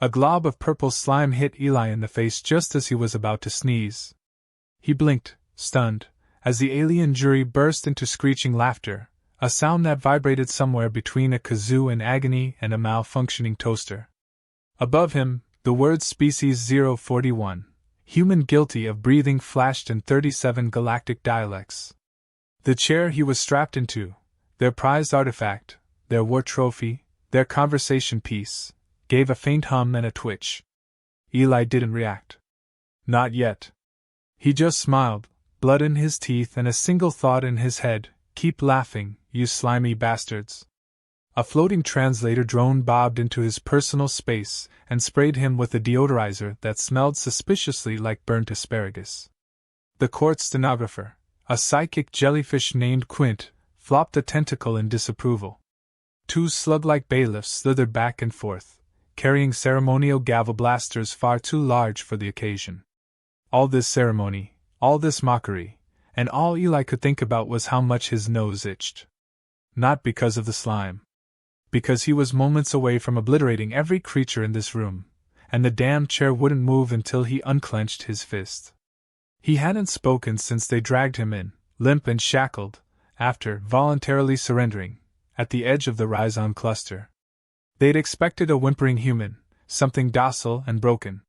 A glob of purple slime hit Eli in the face just as he was about to sneeze. He blinked, stunned, as the alien jury burst into screeching laughter, a sound that vibrated somewhere between a kazoo in agony and a malfunctioning toaster. Above him, the words Species 041, human guilty of breathing, flashed in 37 galactic dialects. The chair he was strapped into, their prized artifact, their war trophy, their conversation piece, gave a faint hum and a twitch. Eli didn't react. Not yet. He just smiled, blood in his teeth and a single thought in his head: keep laughing, you slimy bastards. A floating translator drone bobbed into his personal space and sprayed him with a deodorizer that smelled suspiciously like burnt asparagus. The court stenographer, a psychic jellyfish named Quint, flopped a tentacle in disapproval. Two slug-like bailiffs slithered back and forth, carrying ceremonial gavel blasters far too large for the occasion. All this ceremony, all this mockery, and all Eli could think about was how much his nose itched. Not because of the slime. Because he was moments away from obliterating every creature in this room, and the damn chair wouldn't move until he unclenched his fist. He hadn't spoken since they dragged him in, limp and shackled, after voluntarily surrendering, at the edge of the Rhizon cluster. They'd expected a whimpering human, something docile and broken.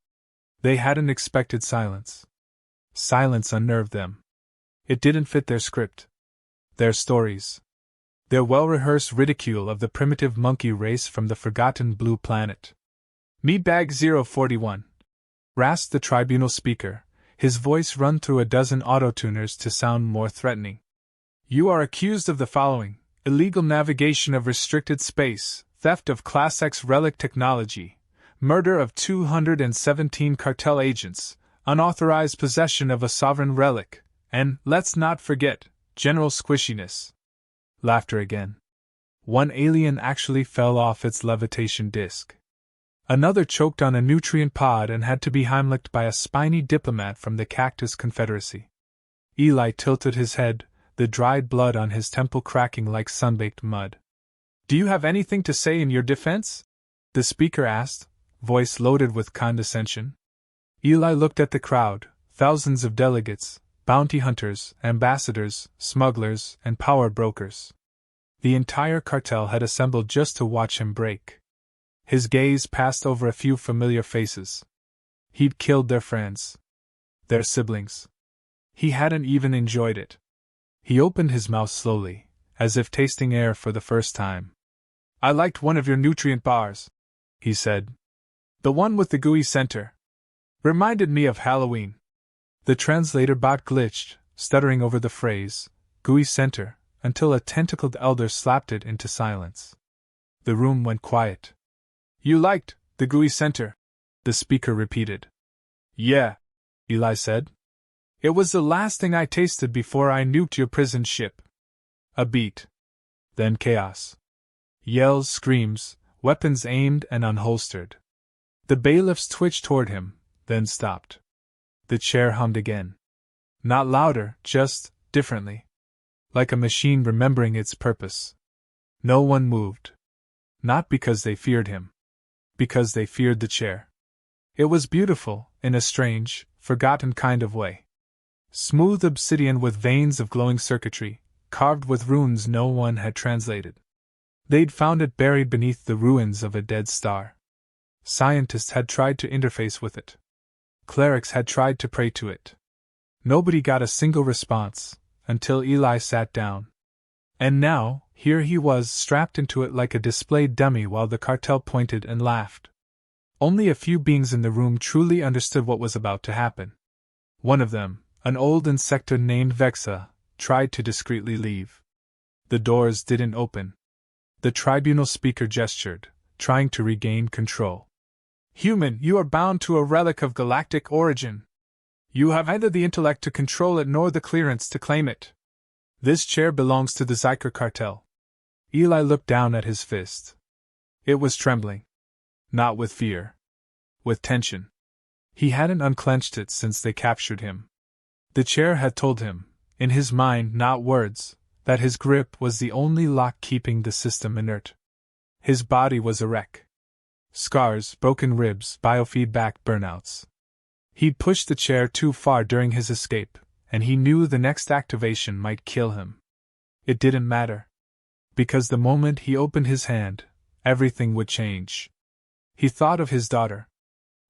They hadn't expected silence. Silence unnerved them. It didn't fit their script. Their stories. Their well-rehearsed ridicule of the primitive monkey race from the forgotten blue planet. Meatbag 041. Rasped the tribunal speaker, his voice run through a dozen autotuners to sound more threatening. You are accused of the following: illegal navigation of restricted space, theft of Class X relic technology, murder of 217 cartel agents, unauthorized possession of a sovereign relic, and, let's not forget, general squishiness. Laughter again. One alien actually fell off its levitation disc. Another choked on a nutrient pod and had to be Heimlicked by a spiny diplomat from the Cactus Confederacy. Eli tilted his head, the dried blood on his temple cracking like sunbaked mud. Do you have anything to say in your defense? The speaker asked, voice loaded with condescension. Eli looked at the crowd, thousands of delegates, bounty hunters, ambassadors, smugglers, and power brokers. The entire cartel had assembled just to watch him break. His gaze passed over a few familiar faces. He'd killed their friends. Their siblings. He hadn't even enjoyed it. He opened his mouth slowly, as if tasting air for the first time. I liked one of your nutrient bars, he said. The one with the gooey center. Reminded me of Halloween. The translator bot glitched, stuttering over the phrase, gooey center, until a tentacled elder slapped it into silence. The room went quiet. You liked the gooey center, the speaker repeated. Yeah, Eli said. It was the last thing I tasted before I nuked your prison ship. A beat. Then chaos. Yells, screams, weapons aimed and unholstered. The bailiffs twitched toward him, then stopped. The chair hummed again. Not louder, just differently. Like a machine remembering its purpose. No one moved. Not because they feared him. Because they feared the chair. It was beautiful, in a strange, forgotten kind of way. Smooth obsidian with veins of glowing circuitry, carved with runes no one had translated. They'd found it buried beneath the ruins of a dead star. Scientists had tried to interface with it. Clerics had tried to pray to it. Nobody got a single response, until Eli sat down. And now, here he was strapped into it like a displayed dummy while the cartel pointed and laughed. Only a few beings in the room truly understood what was about to happen. One of them, an old insector named Vexa, tried to discreetly leave. The doors didn't open. The tribunal speaker gestured, trying to regain control. Human, you are bound to a relic of galactic origin. You have neither the intellect to control it nor the clearance to claim it. This chair belongs to the Zyker cartel. Eli looked down at his fist. It was trembling. Not with fear. With tension. He hadn't unclenched it since they captured him. The chair had told him, in his mind, not words, that his grip was the only lock keeping the system inert. His body was a wreck. Scars, broken ribs, biofeedback burnouts. He'd pushed the chair too far during his escape, and he knew the next activation might kill him. It didn't matter. Because the moment he opened his hand, everything would change. He thought of his daughter.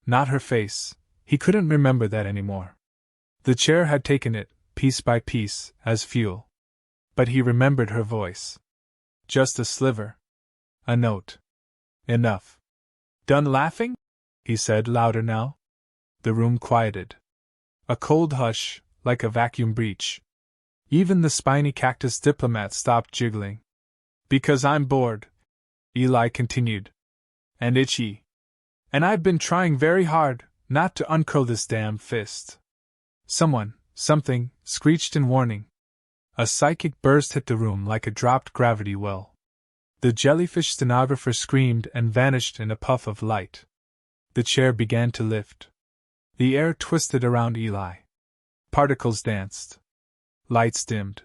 Not her face. He couldn't remember that anymore. The chair had taken it, piece by piece, as fuel. But he remembered her voice. Just a sliver. A note. Enough. Done laughing? He said louder now. The room quieted. A cold hush, like a vacuum breach. Even the spiny cactus diplomat stopped jiggling. Because I'm bored, Eli continued. And itchy. And I've been trying very hard not to uncurl this damn fist. Something, screeched in warning. A psychic burst hit the room like a dropped gravity well. The jellyfish stenographer screamed and vanished in a puff of light. The chair began to lift. The air twisted around Eli. Particles danced. Lights dimmed.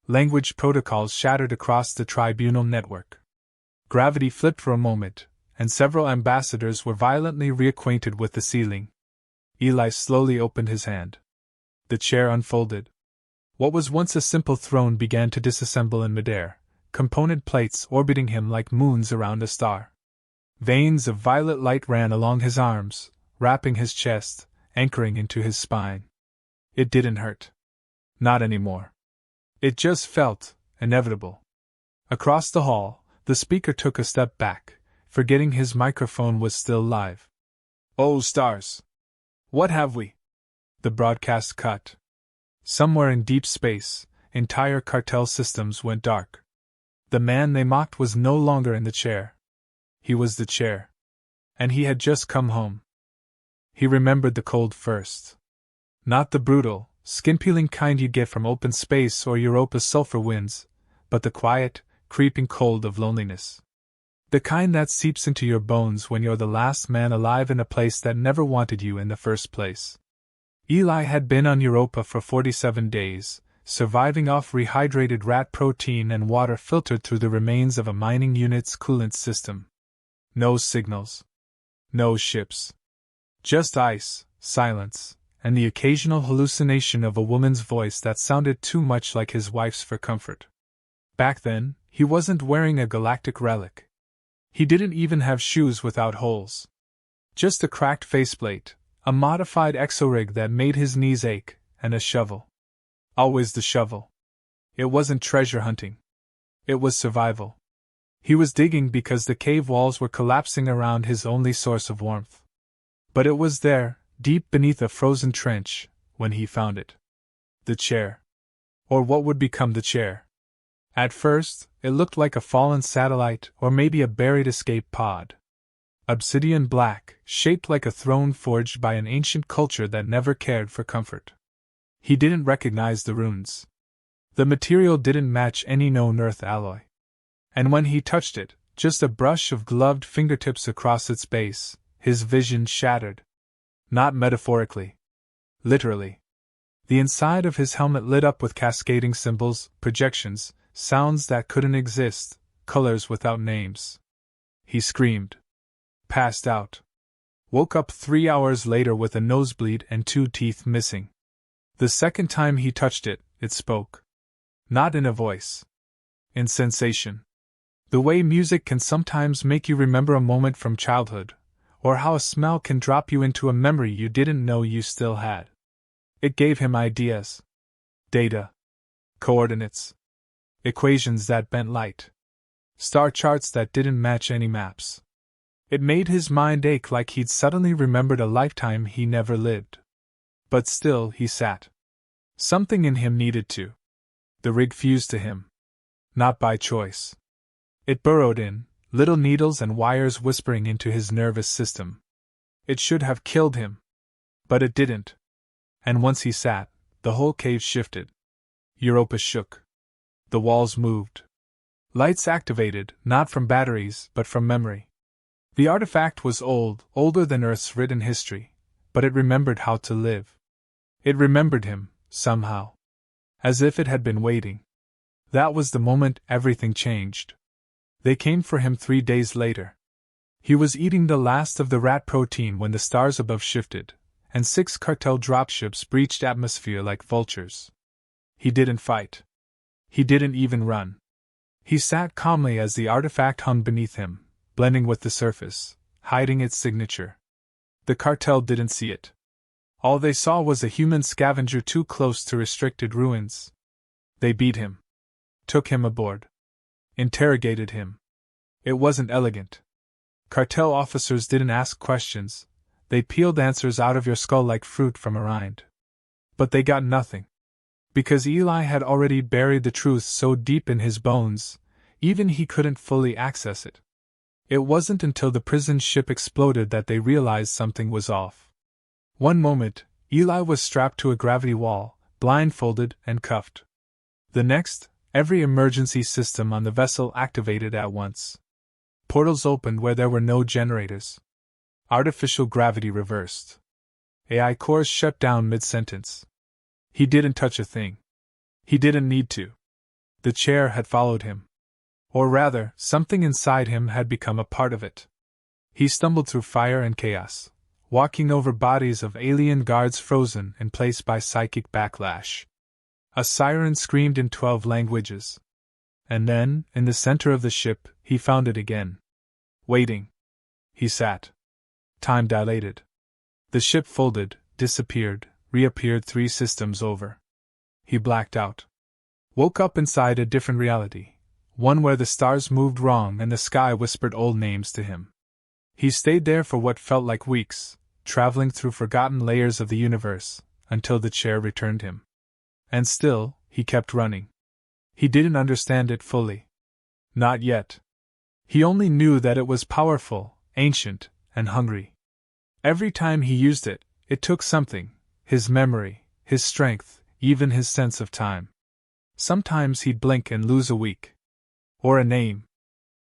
Language protocols shattered across the tribunal network. Gravity flipped for a moment, and several ambassadors were violently reacquainted with the ceiling. Eli slowly opened his hand. The chair unfolded. What was once a simple throne began to disassemble in midair, component plates orbiting him like moons around a star. Veins of violet light ran along his arms, wrapping his chest, anchoring into his spine. It didn't hurt. Not anymore. It just felt inevitable. Across the hall, the speaker took a step back, forgetting his microphone was still live. Oh, stars! What have we? The broadcast cut. Somewhere in deep space, entire cartel systems went dark. The man they mocked was no longer in the chair. He was the chair. And he had just come home. He remembered the cold first. Not the brutal, skin-peeling kind you get from open space or Europa's sulfur winds, but the quiet, creeping cold of loneliness. The kind that seeps into your bones when you're the last man alive in a place that never wanted you in the first place. Eli had been on Europa for 47 days, surviving off rehydrated rat protein and water filtered through the remains of a mining unit's coolant system. No signals. No ships. Just ice, silence, and the occasional hallucination of a woman's voice that sounded too much like his wife's for comfort. Back then, he wasn't wearing a galactic relic. He didn't even have shoes without holes. Just a cracked faceplate, a modified exorig that made his knees ache, and a shovel. Always the shovel. It wasn't treasure hunting. It was survival. He was digging because the cave walls were collapsing around his only source of warmth. But it was there, deep beneath a frozen trench, when he found it. The chair. Or what would become the chair. At first, it looked like a fallen satellite or maybe a buried escape pod. Obsidian black, shaped like a throne forged by an ancient culture that never cared for comfort. He didn't recognize the runes. The material didn't match any known Earth alloy. And when he touched it, just a brush of gloved fingertips across its base, his vision shattered. Not metaphorically. Literally. The inside of his helmet lit up with cascading symbols, projections, sounds that couldn't exist, colors without names. He screamed. Passed out. Woke up 3 hours later with a nosebleed and 2 teeth missing. The second time he touched it, it spoke. Not in a voice. In sensation. The way music can sometimes make you remember a moment from childhood, or how a smell can drop you into a memory you didn't know you still had. It gave him ideas. Data. Coordinates. Equations that bent light. Star charts that didn't match any maps. It made his mind ache like he'd suddenly remembered a lifetime he never lived. But still he sat. Something in him needed to. The rig fused to him. Not by choice. It burrowed in, little needles and wires whispering into his nervous system. It should have killed him. But it didn't. And once he sat, the whole cave shifted. Europa shook. The walls moved. Lights activated, not from batteries, but from memory. The artifact was old, older than Earth's written history, but it remembered how to live. It remembered him, somehow. As if it had been waiting. That was the moment everything changed. They came for him 3 days later. He was eating the last of the rat protein when the stars above shifted, and 6 cartel dropships breached atmosphere like vultures. He didn't fight. He didn't even run. He sat calmly as the artifact hung beneath him, blending with the surface, hiding its signature. The cartel didn't see it. All they saw was a human scavenger too close to restricted ruins. They beat him. Took him aboard. Interrogated him. It wasn't elegant. Cartel officers didn't ask questions. They peeled answers out of your skull like fruit from a rind. But they got nothing. Because Eli had already buried the truth so deep in his bones, even he couldn't fully access it. It wasn't until the prison ship exploded that they realized something was off. One moment, Eli was strapped to a gravity wall, blindfolded and cuffed. The next, every emergency system on the vessel activated at once. Portals opened where there were no generators. Artificial gravity reversed. AI cores shut down mid-sentence. He didn't touch a thing. He didn't need to. The chair had followed him. Or rather, something inside him had become a part of it. He stumbled through fire and chaos, walking over bodies of alien guards frozen in place by psychic backlash. A siren screamed in 12 languages. And then, in the center of the ship, he found it again. Waiting. He sat. Time dilated. The ship folded, disappeared, reappeared 3 systems over. He blacked out. Woke up inside a different reality, one where the stars moved wrong and the sky whispered old names to him. He stayed there for what felt like weeks, traveling through forgotten layers of the universe, until the chair returned him. And still, he kept running. He didn't understand it fully. Not yet. He only knew that it was powerful, ancient, and hungry. Every time he used it, it took something, his memory, his strength, even his sense of time. Sometimes he'd blink and lose a week. Or a name.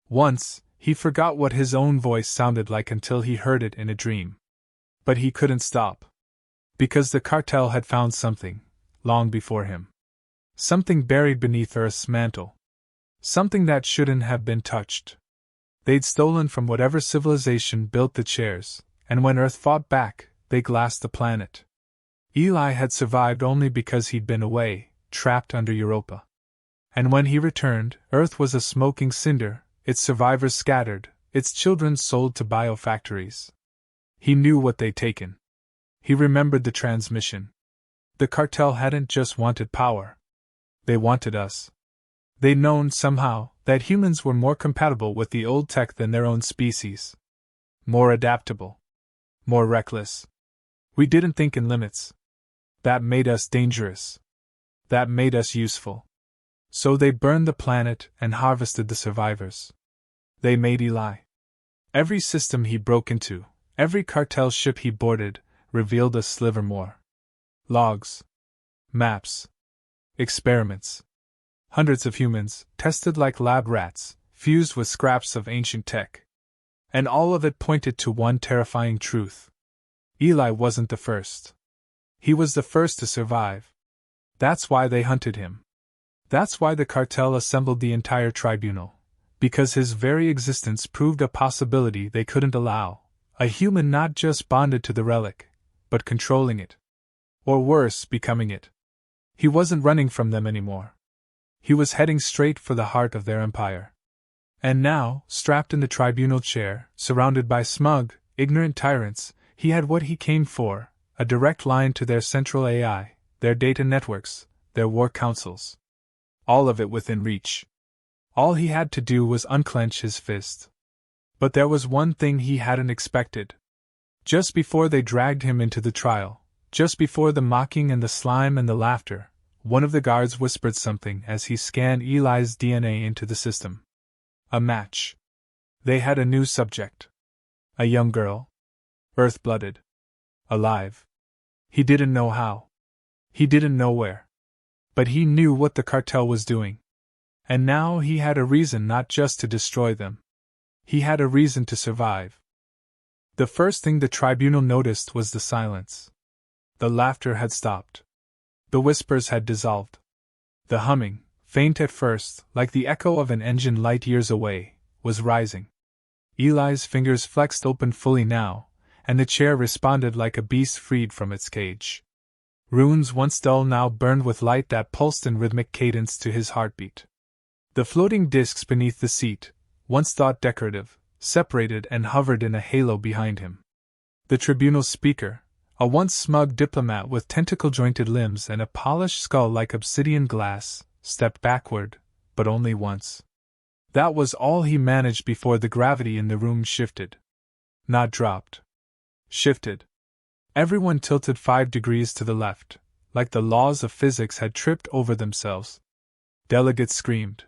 Once, he forgot what his own voice sounded like until he heard it in a dream. But he couldn't stop. Because the cartel had found something, long before him. Something buried beneath Earth's mantle. Something that shouldn't have been touched. They'd stolen from whatever civilization built the chairs, and when Earth fought back, they glassed the planet. Eli had survived only because he'd been away, trapped under Europa. And when he returned, Earth was a smoking cinder, its survivors scattered, its children sold to biofactories. He knew what they'd taken. He remembered the transmission. The cartel hadn't just wanted power. They wanted us. They'd known, somehow, that humans were more compatible with the old tech than their own species. More adaptable. More reckless. We didn't think in limits. That made us dangerous. That made us useful. So they burned the planet and harvested the survivors. They made Eli. Every system he broke into, every cartel ship he boarded, revealed a sliver more. Logs. Maps. Experiments. Hundreds of humans, tested like lab rats, fused with scraps of ancient tech. And all of it pointed to one terrifying truth. Eli wasn't the first. He was the first to survive. That's why they hunted him. That's why the cartel assembled the entire tribunal. Because his very existence proved a possibility they couldn't allow. A human not just bonded to the relic, but controlling it. Or worse, becoming it. He wasn't running from them anymore. He was heading straight for the heart of their empire. And now, strapped in the tribunal chair, surrounded by smug, ignorant tyrants, he had what he came for, a direct line to their central AI, their data networks, their war councils. All of it within reach. All he had to do was unclench his fist. But there was one thing he hadn't expected. Just before they dragged him into the trial, just before the mocking and the slime and the laughter, one of the guards whispered something as he scanned Eli's DNA into the system. A match. They had a new subject. A young girl. Earth-blooded. Alive. He didn't know how. He didn't know where. But he knew what the cartel was doing. And now he had a reason not just to destroy them. He had a reason to survive. The first thing the tribunal noticed was the silence. The laughter had stopped. The whispers had dissolved. The humming, faint at first, like the echo of an engine light years away, was rising. Eli's fingers flexed open fully now, and the chair responded like a beast freed from its cage. Runes once dull now burned with light that pulsed in rhythmic cadence to his heartbeat. The floating discs beneath the seat, once thought decorative, separated and hovered in a halo behind him. The tribunal speaker, a once smug diplomat with tentacle-jointed limbs and a polished skull like obsidian glass, stepped backward, but only once. That was all he managed before the gravity in the room shifted. Not dropped. Shifted. Everyone tilted 5 degrees to the left, like the laws of physics had tripped over themselves. Delegates screamed.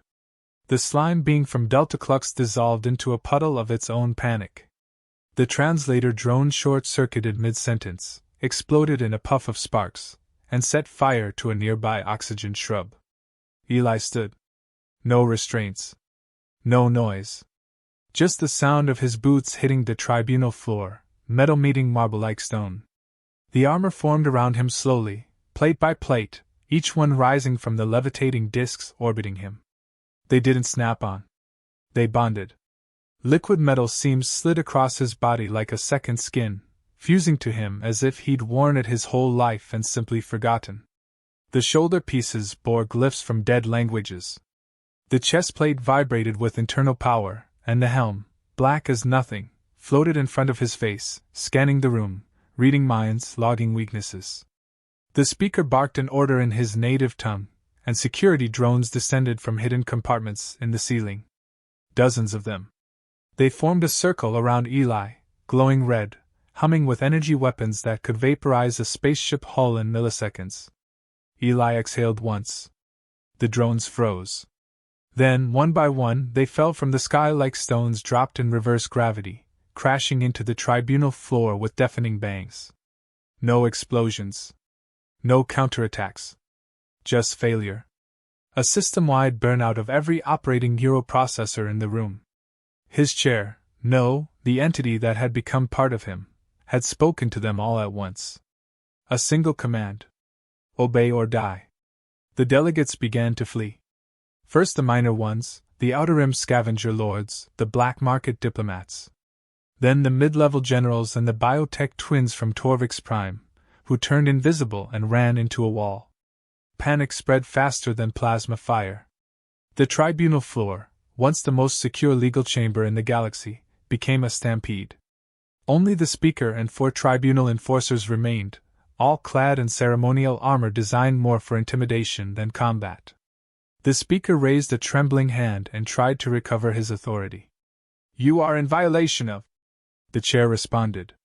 The slime being from Delta Clux dissolved into a puddle of its own panic. The translator drone short-circuited mid-sentence, exploded in a puff of sparks, and set fire to a nearby oxygen shrub. Eli stood. No restraints. No noise. Just the sound of his boots hitting the tribunal floor, metal meeting marble like stone. The armor formed around him slowly, plate by plate, each one rising from the levitating discs orbiting him. They didn't snap on. They bonded. Liquid metal seams slid across his body like a second skin, fusing to him as if he'd worn it his whole life and simply forgotten. The shoulder pieces bore glyphs from dead languages. The chest plate vibrated with internal power, and the helm, black as nothing, floated in front of his face, scanning the room, reading minds, logging weaknesses. The speaker barked an order in his native tongue, and security drones descended from hidden compartments in the ceiling. Dozens of them. They formed a circle around Eli, glowing red, humming with energy weapons that could vaporize a spaceship hull in milliseconds. Eli exhaled once. The drones froze. Then, one by one, they fell from the sky like stones dropped in reverse gravity, crashing into the tribunal floor with deafening bangs. No explosions. No counterattacks. Just failure. A system-wide burnout of every operating Europrocessor in the room. His chair, no, the entity that had become part of him, had spoken to them all at once. A single command. Obey or die. The delegates began to flee. First the minor ones, the Outer Rim scavenger lords, the black market diplomats. Then the mid-level generals and the biotech twins from Torvix Prime, who turned invisible and ran into a wall. Panic spread faster than plasma fire. The tribunal floor, once the most secure legal chamber in the galaxy, became a stampede. Only the speaker and 4 tribunal enforcers remained, all clad in ceremonial armor designed more for intimidation than combat. The speaker raised a trembling hand and tried to recover his authority. "You are in violation of..." The chair responded.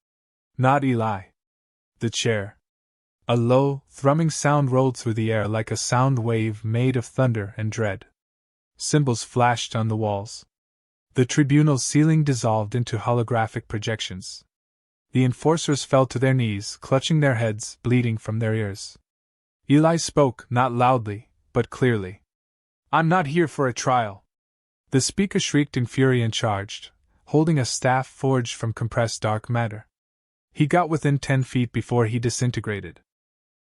Not Eli. The chair. A low, thrumming sound rolled through the air like a sound wave made of thunder and dread. Symbols flashed on the walls. The tribunal's ceiling dissolved into holographic projections. The enforcers fell to their knees, clutching their heads, bleeding from their ears. Eli spoke, not loudly, but clearly. "I'm not here for a trial." The speaker shrieked in fury and charged, holding a staff forged from compressed dark matter. He got within 10 feet before he disintegrated.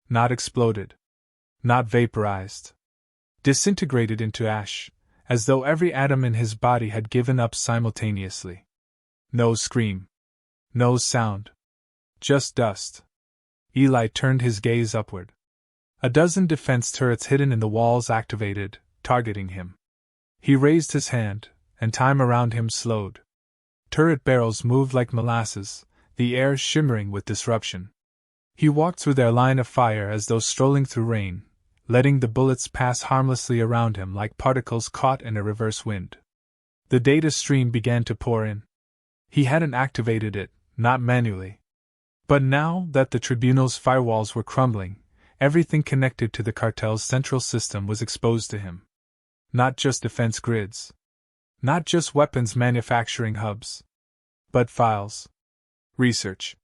Not exploded. Not vaporized. Disintegrated into ash, as though every atom in his body had given up simultaneously. No scream. No sound. Just dust. Eli turned his gaze upward. A dozen defense turrets hidden in the walls activated, targeting him. He raised his hand, and time around him slowed. Turret barrels moved like molasses, the air shimmering with disruption. He walked through their line of fire as though strolling through rain, letting the bullets pass harmlessly around him like particles caught in a reverse wind. The data stream began to pour in. He hadn't activated it, not manually. But now that the tribunal's firewalls were crumbling, everything connected to the cartel's central system was exposed to him. Not just defense grids. Not just weapons manufacturing hubs. But files. Research.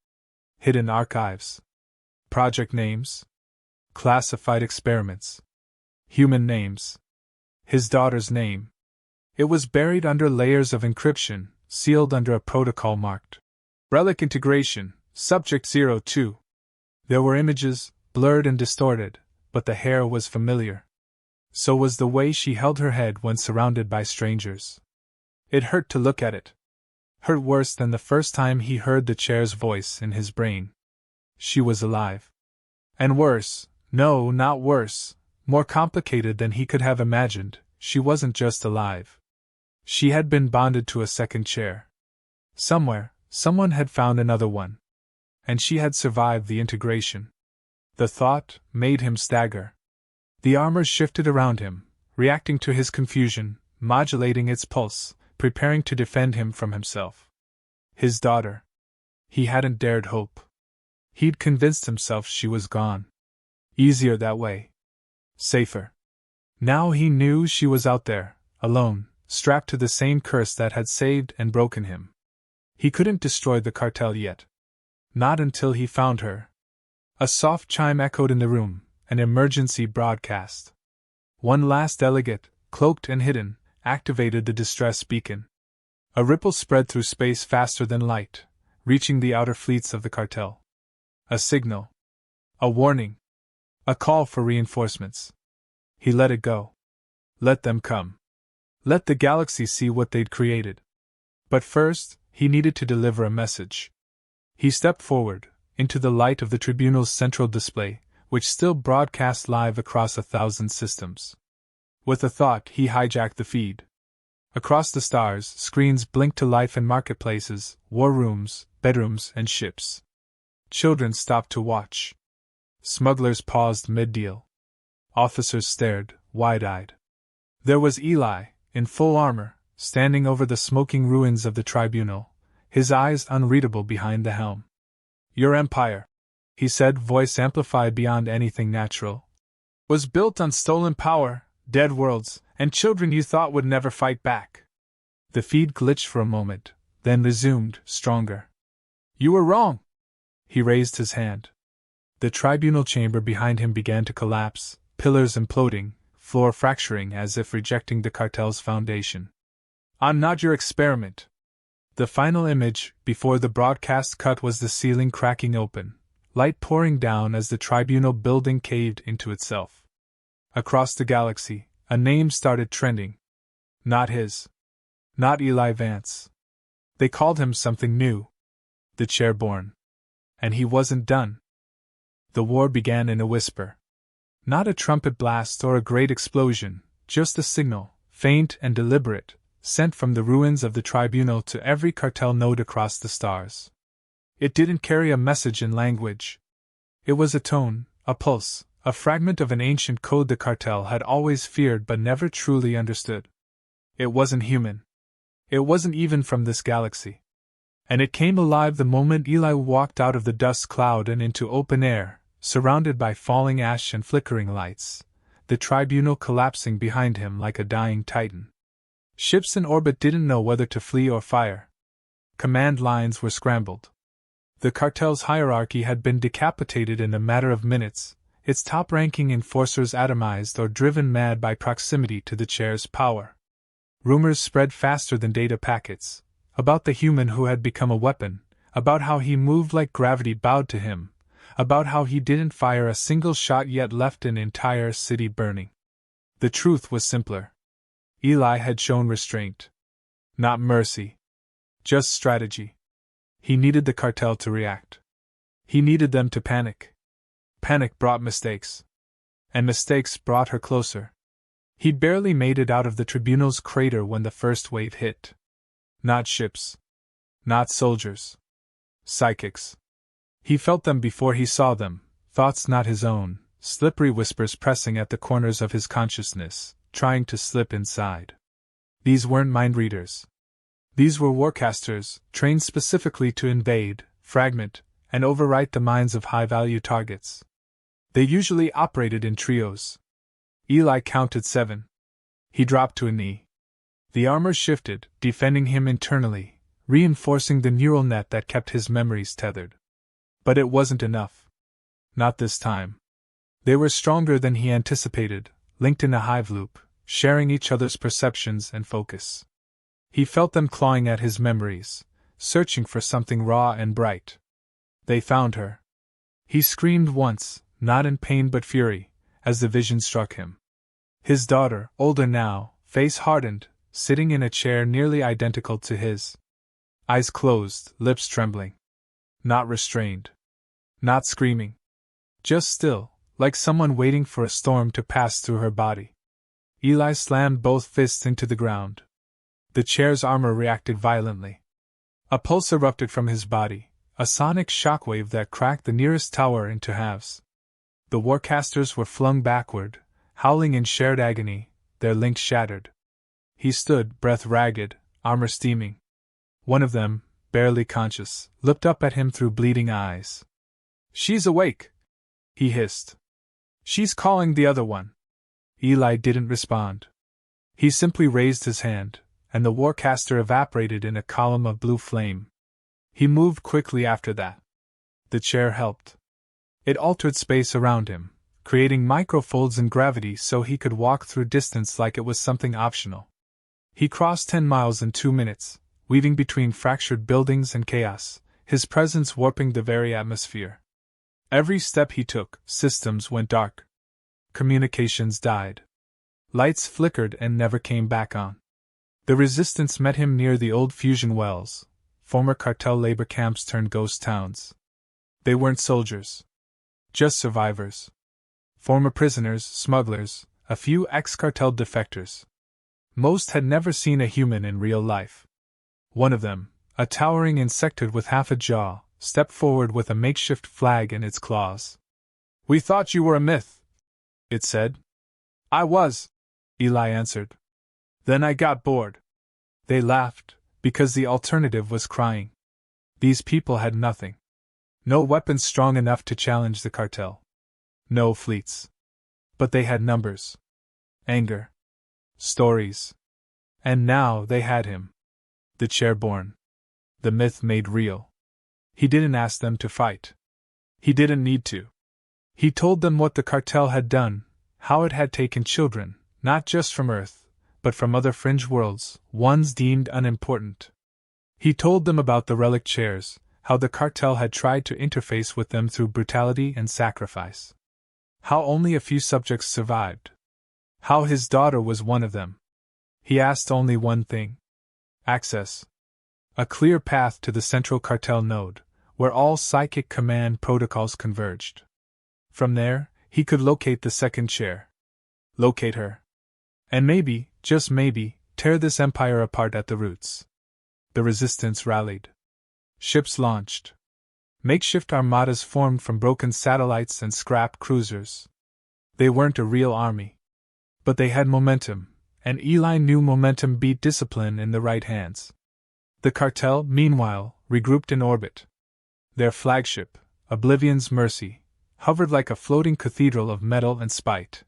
Hidden archives. Project names. Classified experiments. Human names. His daughter's name. It was buried under layers of encryption, sealed under a protocol marked Relic Integration, Subject 02. There were images, blurred and distorted, but the hair was familiar. So was the way she held her head when surrounded by strangers. It hurt to look at it. Hurt worse than the first time he heard the chair's voice in his brain. She was alive. And worse, no, not worse, more complicated than he could have imagined, she wasn't just alive. She had been bonded to a second chair. Somewhere, someone had found another one. And she had survived the integration. The thought made him stagger. The armor shifted around him, reacting to his confusion, modulating its pulse, preparing to defend him from himself. His daughter. He hadn't dared hope. He'd convinced himself she was gone. Easier that way. Safer. Now he knew she was out there, alone, strapped to the same curse that had saved and broken him. He couldn't destroy the cartel yet. Not until he found her. A soft chime echoed in the room, an emergency broadcast. One last delegate, cloaked and hidden, activated the distress beacon. A ripple spread through space faster than light, reaching the outer fleets of the cartel. A signal. A warning. A call for reinforcements. He let it go. Let them come. Let the galaxy see what they'd created. But first, he needed to deliver a message. He stepped forward, into the light of the Tribunal's central display, which still broadcast live across 1,000 systems. With a thought, he hijacked the feed. Across the stars, screens blinked to life in marketplaces, war rooms, bedrooms, and ships. Children stopped to watch. Smugglers paused mid-deal. Officers stared, wide-eyed. There was Eli, in full armor, standing over the smoking ruins of the tribunal, his eyes unreadable behind the helm. "Your empire," he said, voice amplified beyond anything natural, "was built on stolen power, dead worlds, and children you thought would never fight back." The feed glitched for a moment, then resumed, stronger. "You were wrong." He raised his hand. The tribunal chamber behind him began to collapse, pillars imploding, floor fracturing as if rejecting the cartel's foundation. "I'm not your experiment." The final image, before the broadcast cut, was the ceiling cracking open, light pouring down as the tribunal building caved into itself. Across the galaxy, a name started trending. Not his. Not Eli Vance. They called him something new. The Chairborn. And he wasn't done. The war began in a whisper. Not a trumpet blast or a great explosion, just a signal, faint and deliberate, sent from the ruins of the tribunal to every cartel node across the stars. It didn't carry a message in language. It was a tone, a pulse, a fragment of an ancient code the cartel had always feared but never truly understood. It wasn't human. It wasn't even from this galaxy. And it came alive the moment Eli walked out of the dust cloud and into open air, surrounded by falling ash and flickering lights, the tribunal collapsing behind him like a dying titan. Ships in orbit didn't know whether to flee or fire. Command lines were scrambled. The cartel's hierarchy had been decapitated in a matter of minutes, its top-ranking enforcers atomized or driven mad by proximity to the chair's power. Rumors spread faster than data packets, about the human who had become a weapon, about how he moved like gravity bowed to him, about how he didn't fire a single shot yet left an entire city burning. The truth was simpler. Eli had shown restraint. Not mercy. Just strategy. He needed the cartel to react. He needed them to panic. Panic brought mistakes. And mistakes brought her closer. He barely made it out of the tribunal's crater when the first wave hit. Not ships. Not soldiers. Psychics. He felt them before he saw them, thoughts not his own, slippery whispers pressing at the corners of his consciousness, trying to slip inside. These weren't mind readers. These were warcasters, trained specifically to invade, fragment, and overwrite the minds of high-value targets. They usually operated in trios. Eli counted 7. He dropped to a knee. The armor shifted, defending him internally, reinforcing the neural net that kept his memories tethered. But it wasn't enough. Not this time. They were stronger than he anticipated, linked in a hive loop, sharing each other's perceptions and focus. He felt them clawing at his memories, searching for something raw and bright. They found her. He screamed once, not in pain but fury, as the vision struck him. His daughter, older now, face hardened, sitting in a chair nearly identical to his. Eyes closed, lips trembling. Not restrained. Not screaming. Just still, like someone waiting for a storm to pass through her body. Eli slammed both fists into the ground. The chair's armor reacted violently. A pulse erupted from his body, a sonic shockwave that cracked the nearest tower into halves. The Warcasters were flung backward, howling in shared agony, their links shattered. He stood, breath ragged, armor steaming. One of them, barely conscious, looked up at him through bleeding eyes. "She's awake!" he hissed. "She's calling the other one." Eli didn't respond. He simply raised his hand, and the Warcaster evaporated in a column of blue flame. He moved quickly after that. The chair helped. It altered space around him, creating microfolds in gravity so he could walk through distance like it was something optional. He crossed 10 miles in 2 minutes, weaving between fractured buildings and chaos, his presence warping the very atmosphere. Every step he took, systems went dark. Communications died. Lights flickered and never came back on. The resistance met him near the old fusion wells, former cartel labor camps turned ghost towns. They weren't soldiers. Just survivors. Former prisoners, smugglers, a few ex-cartel defectors. Most had never seen a human in real life. One of them, a towering insectoid with half a jaw, stepped forward with a makeshift flag in its claws. "We thought you were a myth," it said. "I was," Eli answered. "Then I got bored." They laughed, because the alternative was crying. These people had nothing. No weapons strong enough to challenge the cartel. No fleets. But they had numbers. Anger. Stories. And now they had him. The chairborne. The myth made real. He didn't ask them to fight. He didn't need to. He told them what the cartel had done, how it had taken children, not just from Earth, but from other fringe worlds, ones deemed unimportant. He told them about the Relic chairs, how the cartel had tried to interface with them through brutality and sacrifice. How only a few subjects survived. How his daughter was one of them. He asked only one thing. Access. A clear path to the central cartel node, where all psychic command protocols converged. From there, he could locate the second chair. Locate her. And maybe, just maybe, tear this empire apart at the roots. The resistance rallied. Ships launched. Makeshift armadas formed from broken satellites and scrap cruisers. They weren't a real army. But they had momentum, and Eli knew momentum beat discipline in the right hands. The cartel, meanwhile, regrouped in orbit. Their flagship, Oblivion's Mercy, hovered like a floating cathedral of metal and spite.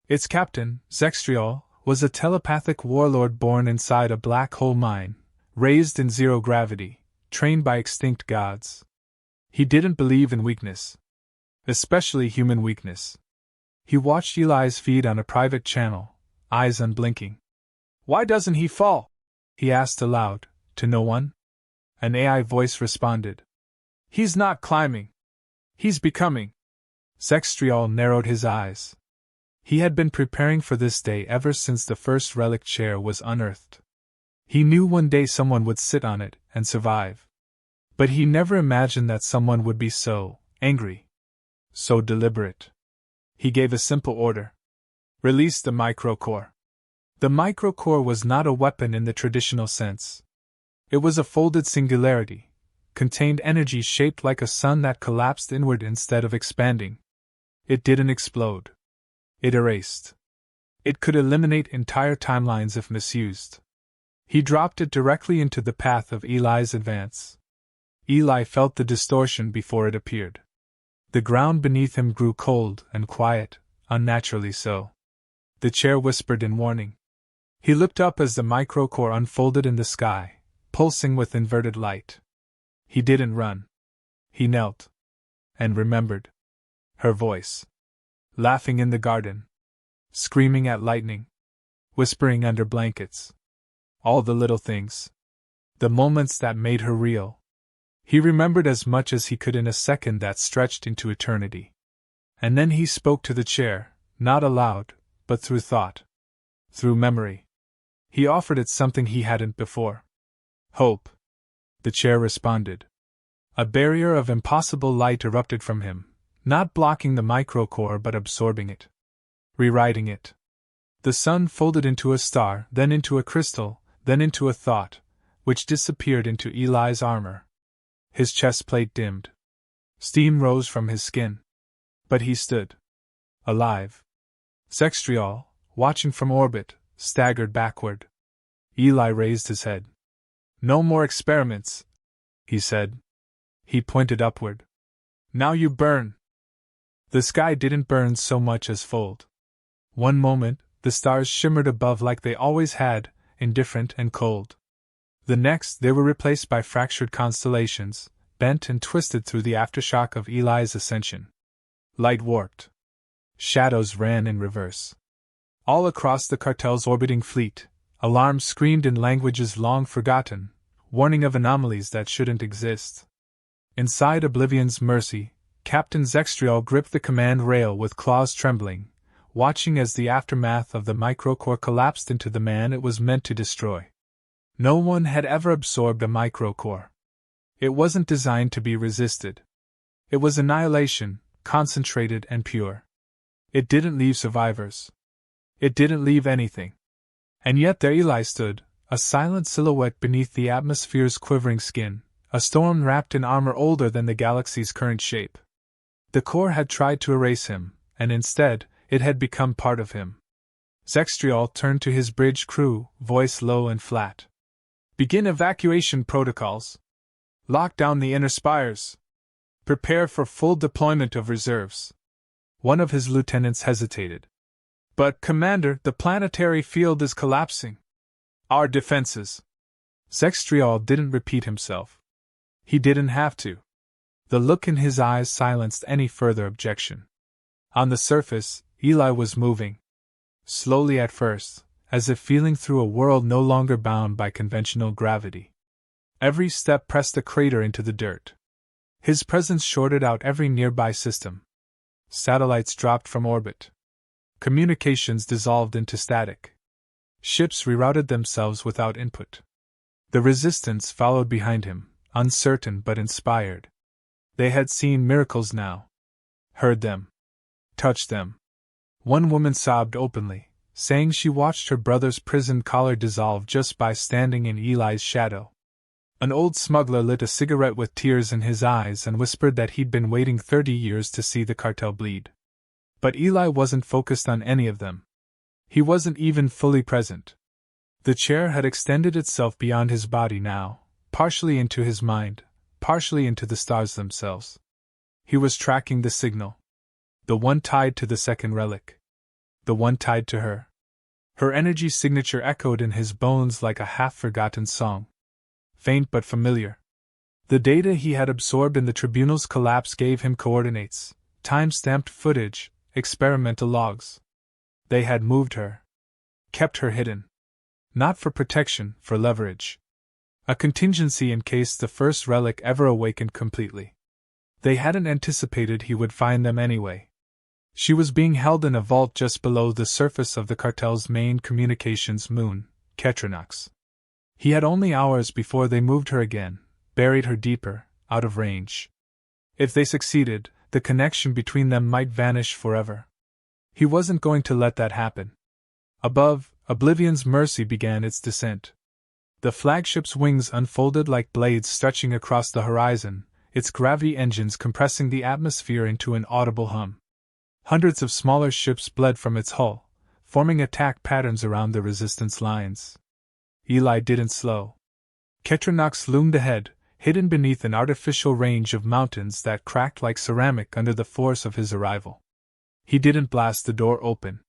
Its captain, Zextriol, was a telepathic warlord born inside a black hole mine, raised in zero gravity, trained by extinct gods. He didn't believe in weakness. Especially human weakness. He watched Eli's feed on a private channel, eyes unblinking. "Why doesn't he fall?" he asked aloud, to no one. An AI voice responded. "He's not climbing. He's becoming." Zextriol narrowed his eyes. He had been preparing for this day ever since the first relic chair was unearthed. He knew one day someone would sit on it and survive. But he never imagined that someone would be so angry. So deliberate. He gave a simple order. Release the Microcore. The Microcore was not a weapon in the traditional sense. It was a folded singularity, contained energy shaped like a sun that collapsed inward instead of expanding. It didn't explode. It erased. It could eliminate entire timelines if misused. He dropped it directly into the path of Eli's advance. Eli felt the distortion before it appeared. The ground beneath him grew cold and quiet, unnaturally so. The chair whispered in warning. He looked up as the Microcore unfolded in the sky, pulsing with inverted light. He didn't run. He knelt. And remembered. Her voice. Laughing in the garden. Screaming at lightning. Whispering under blankets. All the little things. The moments that made her real. He remembered as much as he could in a second that stretched into eternity. And then he spoke to the chair, not aloud, but through thought. Through memory. He offered it something he hadn't before. Hope. The chair responded. A barrier of impossible light erupted from him, not blocking the microcore but absorbing it, rewriting it. The sun folded into a star, then into a crystal, then into a thought, which disappeared into Eli's armor. His chest plate dimmed. Steam rose from his skin. But he stood. Alive. Zextriol, watching from orbit, staggered backward. Eli raised his head. No more experiments, he said. He pointed upward. Now you burn. The sky didn't burn so much as fold. One moment, the stars shimmered above like they always had, indifferent and cold. The next, they were replaced by fractured constellations, bent and twisted through the aftershock of Eli's ascension. Light warped. Shadows ran in reverse. All across the cartel's orbiting fleet, alarms screamed in languages long forgotten, warning of anomalies that shouldn't exist. Inside Oblivion's Mercy, Captain Zextriol gripped the command rail with claws trembling, watching as the aftermath of the microcore collapsed into the man it was meant to destroy. No one had ever absorbed a microcore. It wasn't designed to be resisted. It was annihilation, concentrated and pure. It didn't leave survivors. It didn't leave anything. And yet there Eli stood, a silent silhouette beneath the atmosphere's quivering skin, a storm wrapped in armor older than the galaxy's current shape. The core had tried to erase him, and instead, it had become part of him. Zextriol turned to his bridge crew, voice low and flat. Begin evacuation protocols. Lock down the inner spires. Prepare for full deployment of reserves. One of his lieutenants hesitated. But, Commander, the planetary field is collapsing. Our defenses. Zextriol didn't repeat himself. He didn't have to. The look in his eyes silenced any further objection. On the surface, Eli was moving. Slowly at first, as if feeling through a world no longer bound by conventional gravity. Every step pressed a crater into the dirt. His presence shorted out every nearby system. Satellites dropped from orbit. Communications dissolved into static. Ships rerouted themselves without input. The resistance followed behind him, uncertain but inspired. They had seen miracles now. Heard them. Touched them. One woman sobbed openly, saying she watched her brother's prison collar dissolve just by standing in Eli's shadow. An old smuggler lit a cigarette with tears in his eyes and whispered that he'd been waiting 30 years to see the cartel bleed. But Eli wasn't focused on any of them. He wasn't even fully present. The chair had extended itself beyond his body now, partially into his mind, partially into the stars themselves. He was tracking the signal. The one tied to the second relic. The one tied to her. Her energy signature echoed in his bones like a half-forgotten song. Faint but familiar. The data he had absorbed in the Tribunal's collapse gave him coordinates, time-stamped footage, experimental logs. They had moved her. Kept her hidden. Not for protection, for leverage. A contingency in case the first relic ever awakened completely. They hadn't anticipated he would find them anyway. She was being held in a vault just below the surface of the cartel's main communications moon, Ketranox. He had only hours before they moved her again, buried her deeper, out of range. If they succeeded, the connection between them might vanish forever. He wasn't going to let that happen. Above, Oblivion's Mercy began its descent. The flagship's wings unfolded like blades stretching across the horizon, its gravity engines compressing the atmosphere into an audible hum. Hundreds of smaller ships bled from its hull, forming attack patterns around the resistance lines. Eli didn't slow. Ketranox loomed ahead, hidden beneath an artificial range of mountains that cracked like ceramic under the force of his arrival. He didn't blast the door open.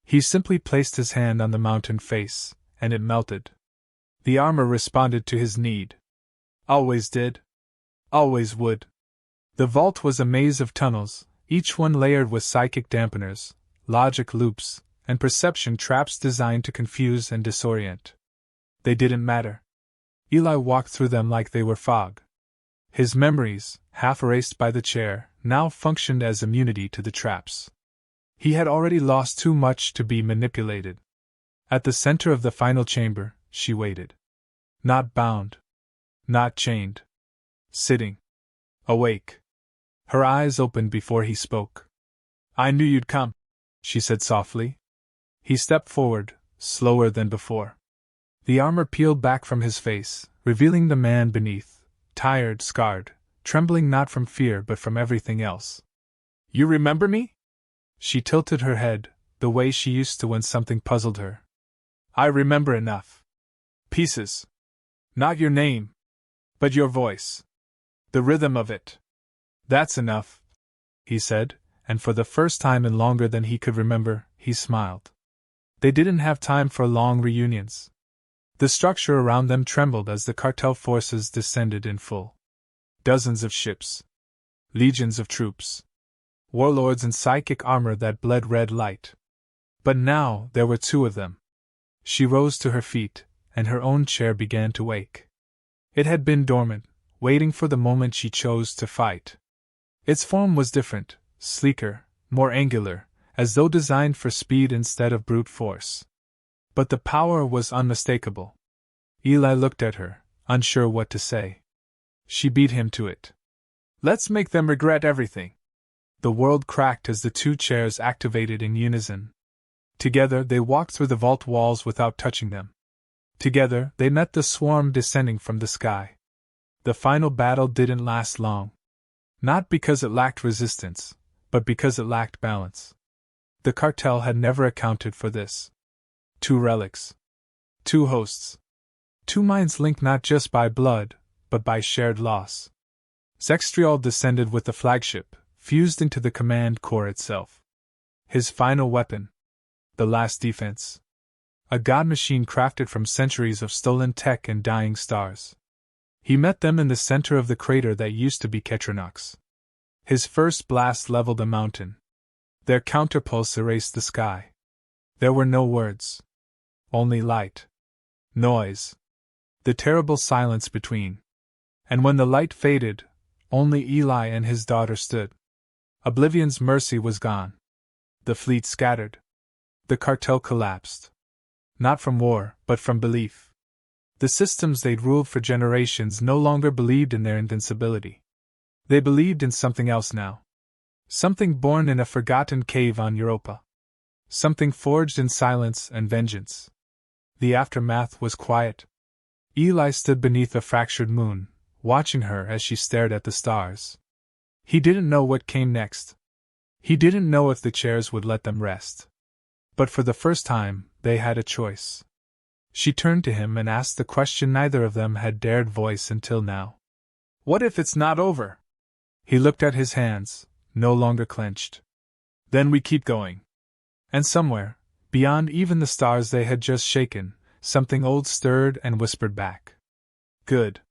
He simply placed his hand on the mountain face, and it melted. The armor responded to his need. Always did. Always would. The vault was a maze of tunnels, each one layered with psychic dampeners, logic loops, and perception traps designed to confuse and disorient. They didn't matter. Eli walked through them like they were fog. His memories, half erased by the chair, now functioned as immunity to the traps. He had already lost too much to be manipulated. At the center of the final chamber, she waited. Not bound. Not chained. Sitting. Awake. Her eyes opened before he spoke. I knew you'd come, she said softly. He stepped forward, slower than before. The armor peeled back from his face, revealing the man beneath, tired, scarred, trembling not from fear but from everything else. You remember me? She tilted her head, the way she used to when something puzzled her. I remember enough. Pieces. Not your name, but your voice. The rhythm of it. That's enough, he said, and for the first time in longer than he could remember, he smiled. They didn't have time for long reunions. The structure around them trembled as the cartel forces descended in full. Dozens of ships. Legions of troops. Warlords in psychic armor that bled red light. But now there were two of them. She rose to her feet, and her own chair began to wake. It had been dormant, waiting for the moment she chose to fight. Its form was different, sleeker, more angular, as though designed for speed instead of brute force. But the power was unmistakable. Eli looked at her, unsure what to say. She beat him to it. Let's make them regret everything. The world cracked as the two chairs activated in unison. Together they walked through the vault walls without touching them. Together they met the swarm descending from the sky. The final battle didn't last long. Not because it lacked resistance, but because it lacked balance. The cartel had never accounted for this. Two relics. Two hosts. Two minds linked not just by blood, but by shared loss. Zextriol descended with the flagship, fused into the command core itself. His final weapon. The last defense. A god machine crafted from centuries of stolen tech and dying stars. He met them in the center of the crater that used to be Ketronox. His first blast leveled a mountain. Their counterpulse erased the sky. There were no words. Only light. Noise. The terrible silence between. And when the light faded, only Eli and his daughter stood. Oblivion's mercy was gone. The fleet scattered. The cartel collapsed. Not from war, but from belief. The systems they'd ruled for generations no longer believed in their invincibility. They believed in something else now. Something born in a forgotten cave on Europa. Something forged in silence and vengeance. The aftermath was quiet. Eli stood beneath a fractured moon, watching her as she stared at the stars. He didn't know what came next. He didn't know if the chairs would let them rest. But for the first time, they had a choice. She turned to him and asked the question neither of them had dared voice until now. What if it's not over? He looked at his hands, no longer clenched. Then we keep going. And somewhere, beyond even the stars they had just shaken, something old stirred and whispered back. Good.